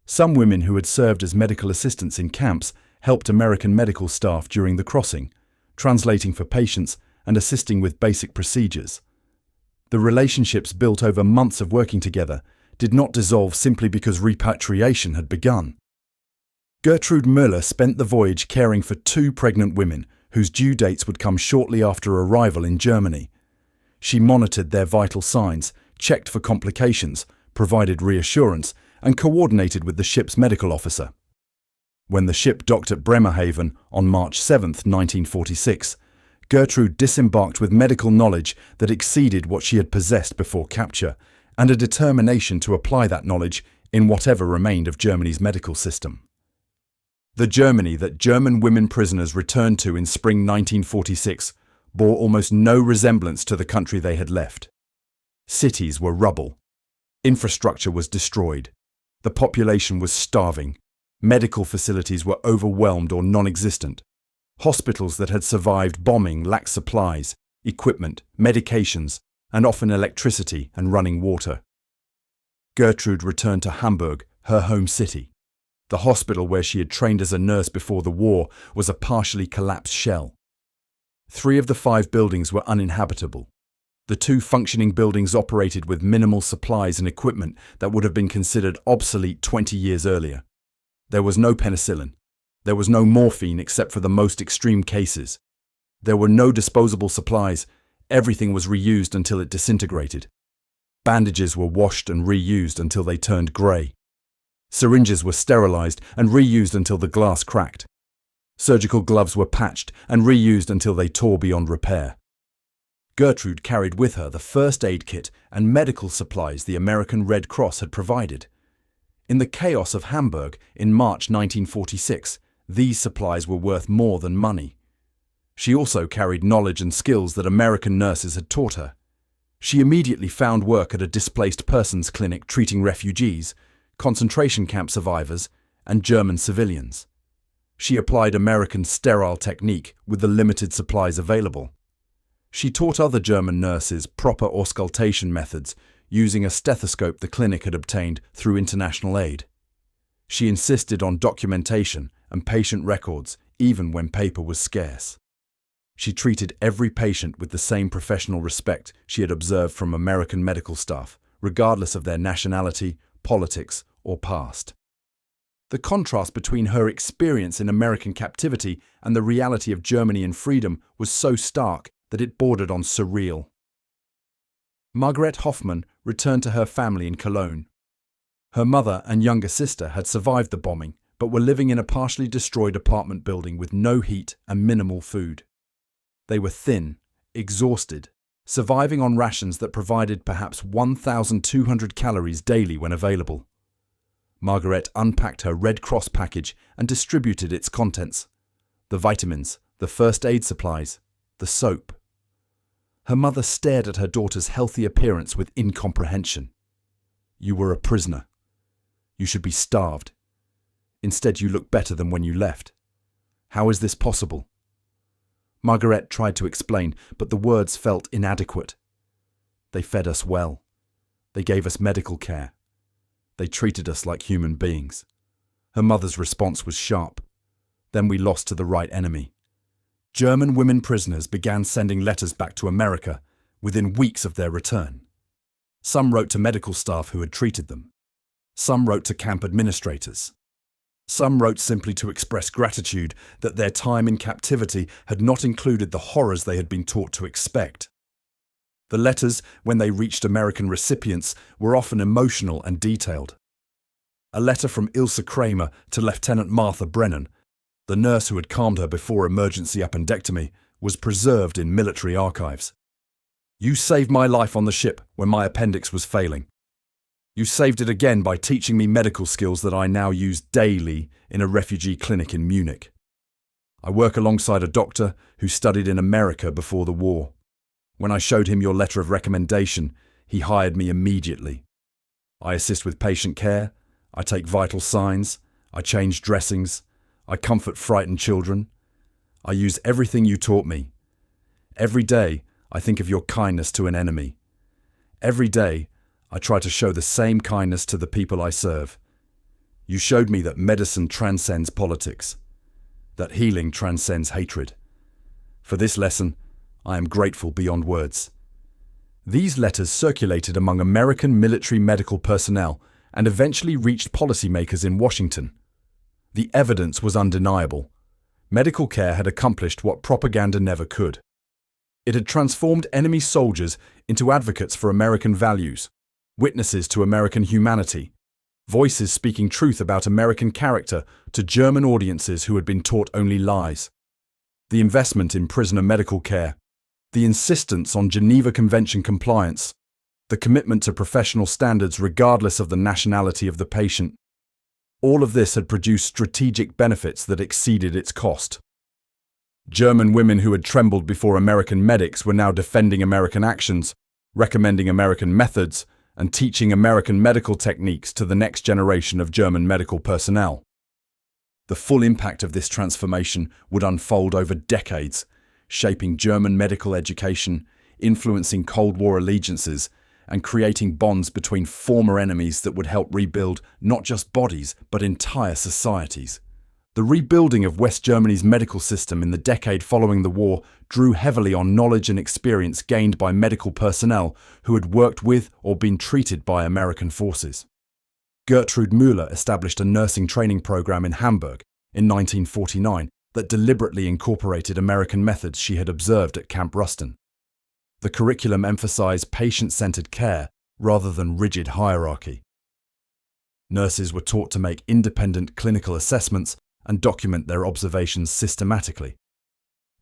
Some women who had served as medical assistants in camps helped American medical staff during the crossing, translating for patients and assisting with basic procedures. The relationships built over months of working together did not dissolve simply because repatriation had begun. Gertrude Müller spent the voyage caring for 2 pregnant women whose due dates would come shortly after arrival in Germany. She monitored their vital signs, checked for complications, provided reassurance, and coordinated with the ship's medical officer. When the ship docked at Bremerhaven on March 7, 1946, Gertrude disembarked with medical knowledge that exceeded what she had possessed before capture, and a determination to apply that knowledge in whatever remained of Germany's medical system. The Germany that German women prisoners returned to in spring 1946 bore almost no resemblance to the country they had left. Cities were rubble. Infrastructure was destroyed. The population was starving. Medical facilities were overwhelmed or non-existent. Hospitals that had survived bombing lacked supplies, equipment, medications, and often electricity and running water. Gertrude returned to Hamburg, her home city. The hospital where she had trained as a nurse before the war was a partially collapsed shell. 3 of the 5 buildings were uninhabitable. The two functioning buildings operated with minimal supplies and equipment that would have been considered obsolete 20 years earlier. There was no penicillin. There was no morphine except for the most extreme cases. There were no disposable supplies. Everything was reused until it disintegrated. Bandages were washed and reused until they turned grey. Syringes were sterilized and reused until the glass cracked. Surgical gloves were patched and reused until they tore beyond repair. Gertrude carried with her the first aid kit and medical supplies the American Red Cross had provided. In the chaos of Hamburg in March 1946, these supplies were worth more than money. She also carried knowledge and skills that American nurses had taught her. She immediately found work at a displaced persons clinic treating refugees, concentration camp survivors, and German civilians. She applied American sterile technique with the limited supplies available. She taught other German nurses proper auscultation methods using a stethoscope the clinic had obtained through international aid. She insisted on documentation and patient records even when paper was scarce. She treated every patient with the same professional respect she had observed from American medical staff, regardless of their nationality, politics, or past. The contrast between her experience in American captivity and the reality of Germany in freedom was so stark that it bordered on surreal. Margarete Hoffmann returned to her family in Cologne. Her mother and younger sister had survived the bombing, but were living in a partially destroyed apartment building with no heat and minimal food. They were thin, exhausted, surviving on rations that provided perhaps 1,200 calories daily when available. Margarete unpacked her Red Cross package and distributed its contents: the vitamins, the first aid supplies, the soap. Her mother stared at her daughter's healthy appearance with incomprehension. "You were a prisoner. You should be starved. Instead, you look better than when you left. How is this possible?" Margarete tried to explain, but the words felt inadequate. "They fed us well. They gave us medical care. They treated us like human beings." Her mother's response was sharp. "Then we lost to the right enemy." German women prisoners began sending letters back to America within weeks of their return. Some wrote to medical staff who had treated them. Some wrote to camp administrators. Some wrote simply to express gratitude that their time in captivity had not included the horrors they had been taught to expect. The letters, when they reached American recipients, were often emotional and detailed. A letter from Ilse Kramer to Lieutenant Martha Brennan, the nurse who had calmed her before emergency appendectomy, was preserved in military archives. "You saved my life on the ship when my appendix was failing. You saved it again by teaching me medical skills that I now use daily in a refugee clinic in Munich. I work alongside a doctor who studied in America before the war. When I showed him your letter of recommendation, he hired me immediately. I assist with patient care, I take vital signs, I change dressings, I comfort frightened children. I use everything you taught me. Every day, I think of your kindness to an enemy. Every day, I try to show the same kindness to the people I serve. You showed me that medicine transcends politics, that healing transcends hatred. For this lesson, I am grateful beyond words." These letters circulated among American military medical personnel and eventually reached policymakers in Washington. The evidence was undeniable. Medical care had accomplished what propaganda never could. It had transformed enemy soldiers into advocates for American values, witnesses to American humanity, voices speaking truth about American character to German audiences who had been taught only lies. The investment in prisoner medical care, the insistence on Geneva Convention compliance, the commitment to professional standards regardless of the nationality of the patient, all of this had produced strategic benefits that exceeded its cost. German women who had trembled before American medics were now defending American actions, recommending American methods, and teaching American medical techniques to the next generation of German medical personnel. The full impact of this transformation would unfold over decades, shaping German medical education, influencing Cold War allegiances, and creating bonds between former enemies that would help rebuild not just bodies, but entire societies. The rebuilding of West Germany's medical system in the decade following the war drew heavily on knowledge and experience gained by medical personnel who had worked with or been treated by American forces. Gertrude Müller established a nursing training program in Hamburg in 1949 that deliberately incorporated American methods she had observed at Camp Ruston. The curriculum emphasized patient-centered care rather than rigid hierarchy. Nurses were taught to make independent clinical assessments and document their observations systematically.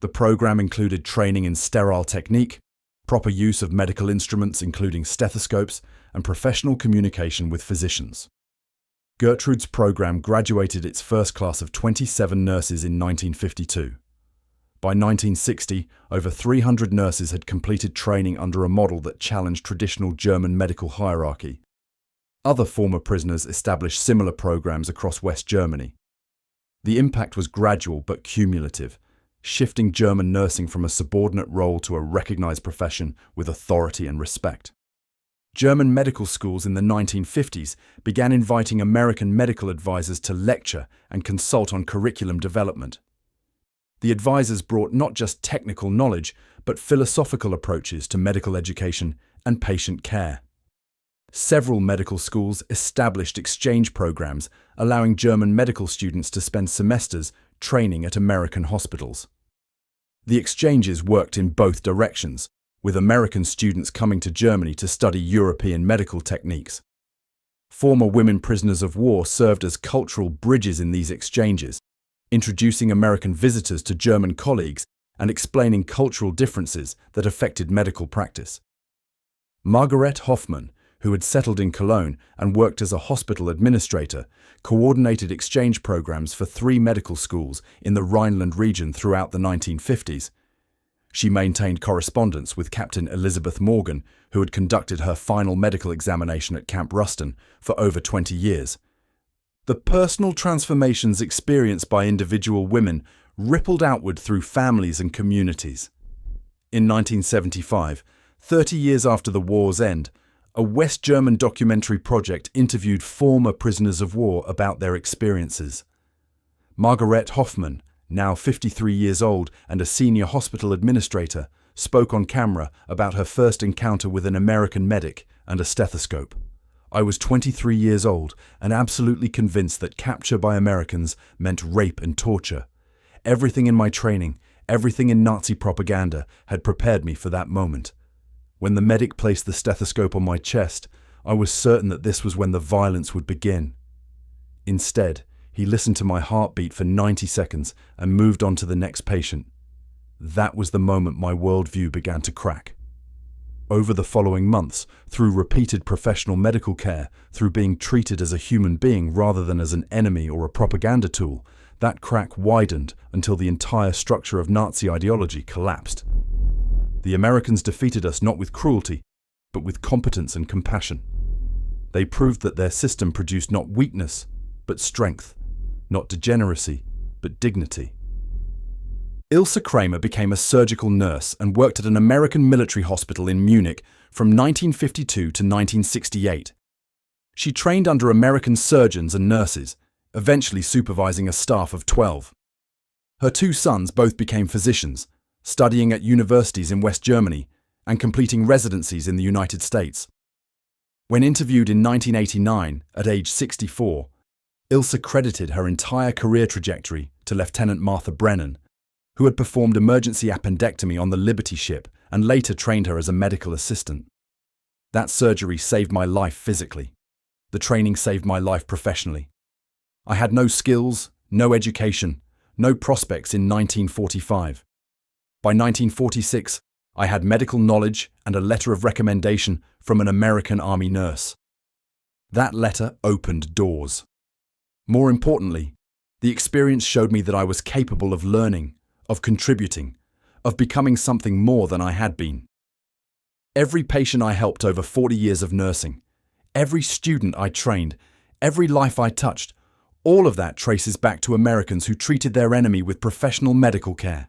The program included training in sterile technique, proper use of medical instruments including stethoscopes, and professional communication with physicians. Gertrude's program graduated its first class of 27 nurses in 1952. By 1960, over 300 nurses had completed training under a model that challenged traditional German medical hierarchy. Other former prisoners established similar programs across West Germany. The impact was gradual but cumulative, shifting German nursing from a subordinate role to a recognized profession with authority and respect. German medical schools in the 1950s began inviting American medical advisors to lecture and consult on curriculum development. The advisors brought not just technical knowledge, but philosophical approaches to medical education and patient care. Several medical schools established exchange programs, allowing German medical students to spend semesters training at American hospitals. The exchanges worked in both directions, with American students coming to Germany to study European medical techniques. Former women prisoners of war served as cultural bridges in these exchanges, introducing American visitors to German colleagues and explaining cultural differences that affected medical practice. Margarete Hoffmann, who had settled in Cologne and worked as a hospital administrator, coordinated exchange programs for 3 medical schools in the Rhineland region throughout the 1950s. She maintained correspondence with Captain Elizabeth Morgan, who had conducted her final medical examination at Camp Ruston for over 20 years. The personal transformations experienced by individual women rippled outward through families and communities. In 1975, 30 years after the war's end, a West German documentary project interviewed former prisoners of war about their experiences. Margarete Hoffmann, now 53 years old and a senior hospital administrator, spoke on camera about her first encounter with an American medic and a stethoscope. "I was 23 years old and absolutely convinced that capture by Americans meant rape and torture. Everything in my training, everything in Nazi propaganda had prepared me for that moment. When the medic placed the stethoscope on my chest, I was certain that this was when the violence would begin. Instead, he listened to my heartbeat for 90 seconds and moved on to the next patient. That was the moment my worldview began to crack." Over the following months, through repeated professional medical care, through being treated as a human being rather than as an enemy or a propaganda tool, that crack widened until the entire structure of Nazi ideology collapsed. The Americans defeated us not with cruelty, but with competence and compassion. They proved that their system produced not weakness, but strength, not degeneracy, but dignity. Ilse Kramer became a surgical nurse and worked at an American military hospital in Munich from 1952 to 1968. She trained under American surgeons and nurses, eventually supervising a staff of 12. Her 2 sons both became physicians, studying at universities in West Germany and completing residencies in the United States. When interviewed in 1989, at age 64, Ilse credited her entire career trajectory to Lieutenant Martha Brennan, who had performed emergency appendectomy on the Liberty ship and later trained her as a medical assistant. "That surgery saved my life physically. The training saved my life professionally. I had no skills, no education, no prospects in 1945. By 1946, I had medical knowledge and a letter of recommendation from an American Army nurse. That letter opened doors. More importantly, the experience showed me that I was capable of learning, of contributing, of becoming something more than I had been. Every patient I helped over 40 years of nursing, every student I trained, every life I touched, all of that traces back to Americans who treated their enemy with professional medical care."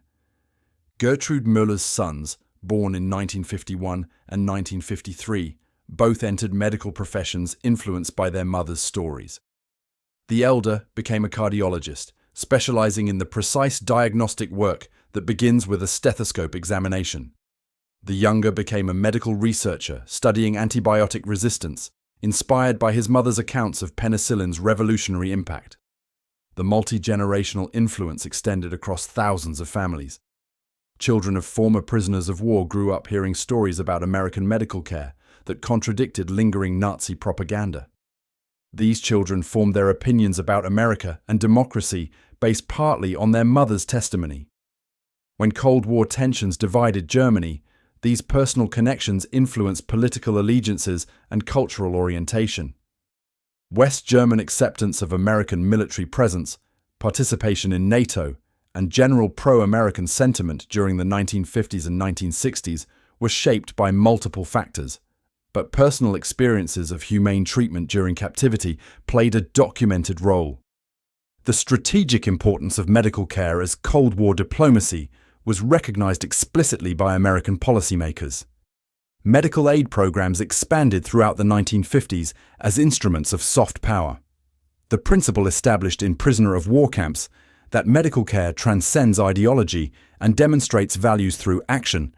Gertrude Müller's sons, born in 1951 and 1953, both entered medical professions influenced by their mother's stories. The elder became a cardiologist, specializing in the precise diagnostic work that begins with a stethoscope examination. The younger became a medical researcher studying antibiotic resistance, inspired by his mother's accounts of penicillin's revolutionary impact. The multi-generational influence extended across thousands of families. Children of former prisoners of war grew up hearing stories about American medical care that contradicted lingering Nazi propaganda. These children formed their opinions about America and democracy based partly on their mother's testimony. When Cold War tensions divided Germany, these personal connections influenced political allegiances and cultural orientation. West German acceptance of American military presence, participation in NATO, and general pro-American sentiment during the 1950s and 1960s was shaped by multiple factors, but personal experiences of humane treatment during captivity played a documented role. The strategic importance of medical care as Cold War diplomacy was recognized explicitly by American policymakers. Medical aid programs expanded throughout the 1950s as instruments of soft power. The principle established in prisoner of war camps that medical care transcends ideology and demonstrates values through action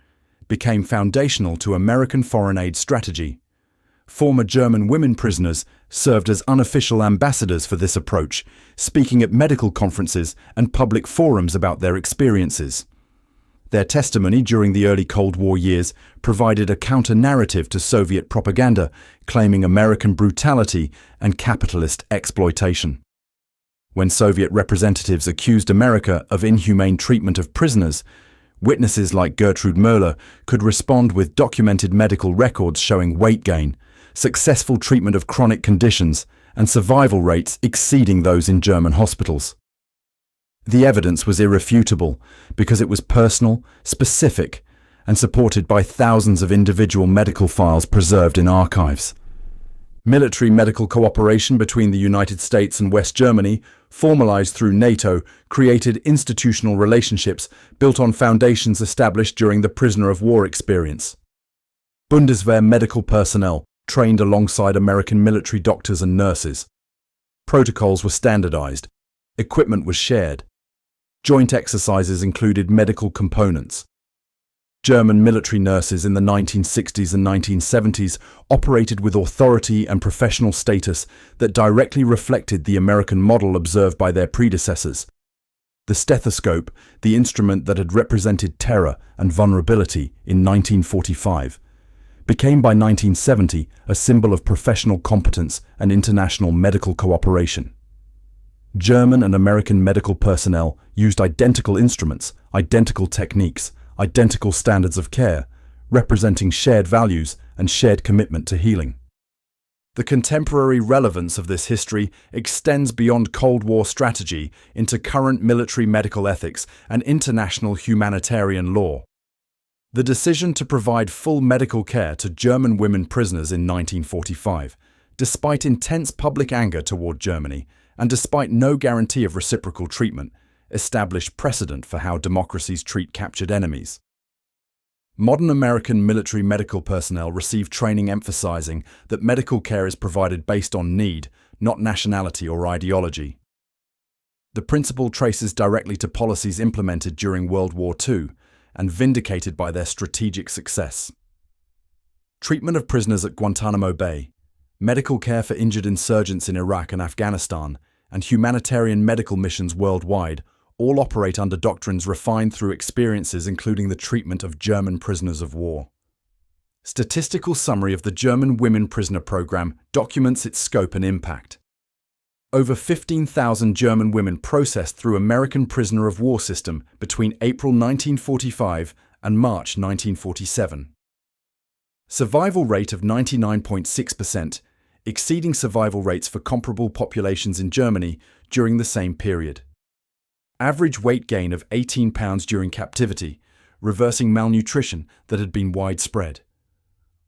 became foundational to American foreign aid strategy. Former German women prisoners served as unofficial ambassadors for this approach, speaking at medical conferences and public forums about their experiences. Their testimony during the early Cold War years provided a counter-narrative to Soviet propaganda, claiming American brutality and capitalist exploitation. When Soviet representatives accused America of inhumane treatment of prisoners, witnesses like Gertrude Möller could respond with documented medical records showing weight gain, successful treatment of chronic conditions, and survival rates exceeding those in German hospitals. The evidence was irrefutable because it was personal, specific, and supported by thousands of individual medical files preserved in archives. Military medical cooperation between the United States and West Germany, formalized through NATO, created institutional relationships built on foundations established during the prisoner of war experience. Bundeswehr medical personnel trained alongside American military doctors and nurses. Protocols were standardized. Equipment was shared. Joint exercises included medical components. German military nurses in the 1960s and 1970s operated with authority and professional status that directly reflected the American model observed by their predecessors. The stethoscope, the instrument that had represented terror and vulnerability in 1945, became by 1970 a symbol of professional competence and international medical cooperation. German and American medical personnel used identical instruments, identical techniques, identical standards of care, representing shared values and shared commitment to healing. The contemporary relevance of this history extends beyond Cold War strategy into current military medical ethics and international humanitarian law. The decision to provide full medical care to German women prisoners in 1945, despite intense public anger toward Germany, and despite no guarantee of reciprocal treatment, established precedent for how democracies treat captured enemies. Modern American military medical personnel receive training emphasizing that medical care is provided based on need, not nationality or ideology. The principle traces directly to policies implemented during World War II and vindicated by their strategic success. Treatment of prisoners at Guantanamo Bay, medical care for injured insurgents in Iraq and Afghanistan, and humanitarian medical missions worldwide all operate under doctrines refined through experiences including the treatment of German prisoners of war. Statistical summary of the German Women Prisoner Program documents its scope and impact. Over 15,000 German women processed through American prisoner of war system between April 1945 and March 1947. Survival rate of 99.6%, exceeding survival rates for comparable populations in Germany during the same period. Average weight gain of 18 pounds during captivity, reversing malnutrition that had been widespread.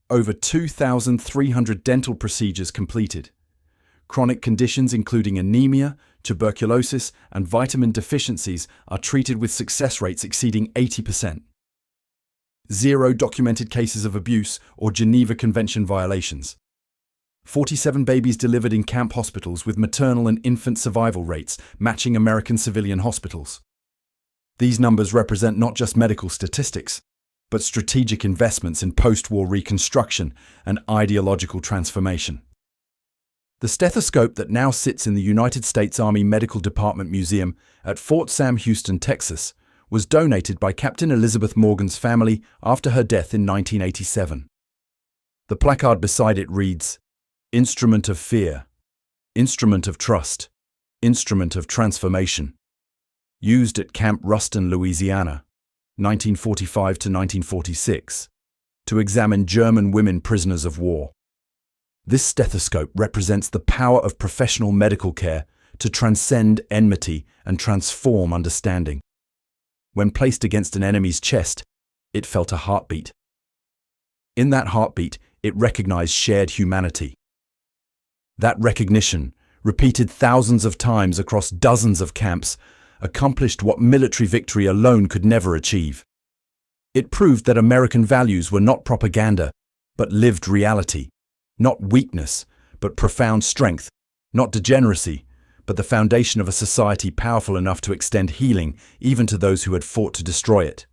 Over 2,300 dental procedures completed. Chronic conditions including anemia, tuberculosis, and vitamin deficiencies are treated with success rates exceeding 80%. 0 documented cases of abuse or Geneva Convention violations. 47 babies delivered in camp hospitals with maternal and infant survival rates matching American civilian hospitals. These numbers represent not just medical statistics, but strategic investments in post-war reconstruction and ideological transformation. The stethoscope that now sits in the United States Army Medical Department Museum at Fort Sam Houston, Texas, was donated by Captain Elizabeth Morgan's family after her death in 1987. The placard beside it reads, "Instrument of fear, instrument of trust, instrument of transformation." Used at Camp Ruston, Louisiana, 1945 to 1946, to examine German women prisoners of war. This stethoscope represents the power of professional medical care to transcend enmity and transform understanding. When placed against an enemy's chest, it felt a heartbeat. In that heartbeat, it recognized shared humanity. That recognition, repeated thousands of times across dozens of camps, accomplished what military victory alone could never achieve. It proved that American values were not propaganda, but lived reality. Not weakness, but profound strength. Not degeneracy, but the foundation of a society powerful enough to extend healing even to those who had fought to destroy it.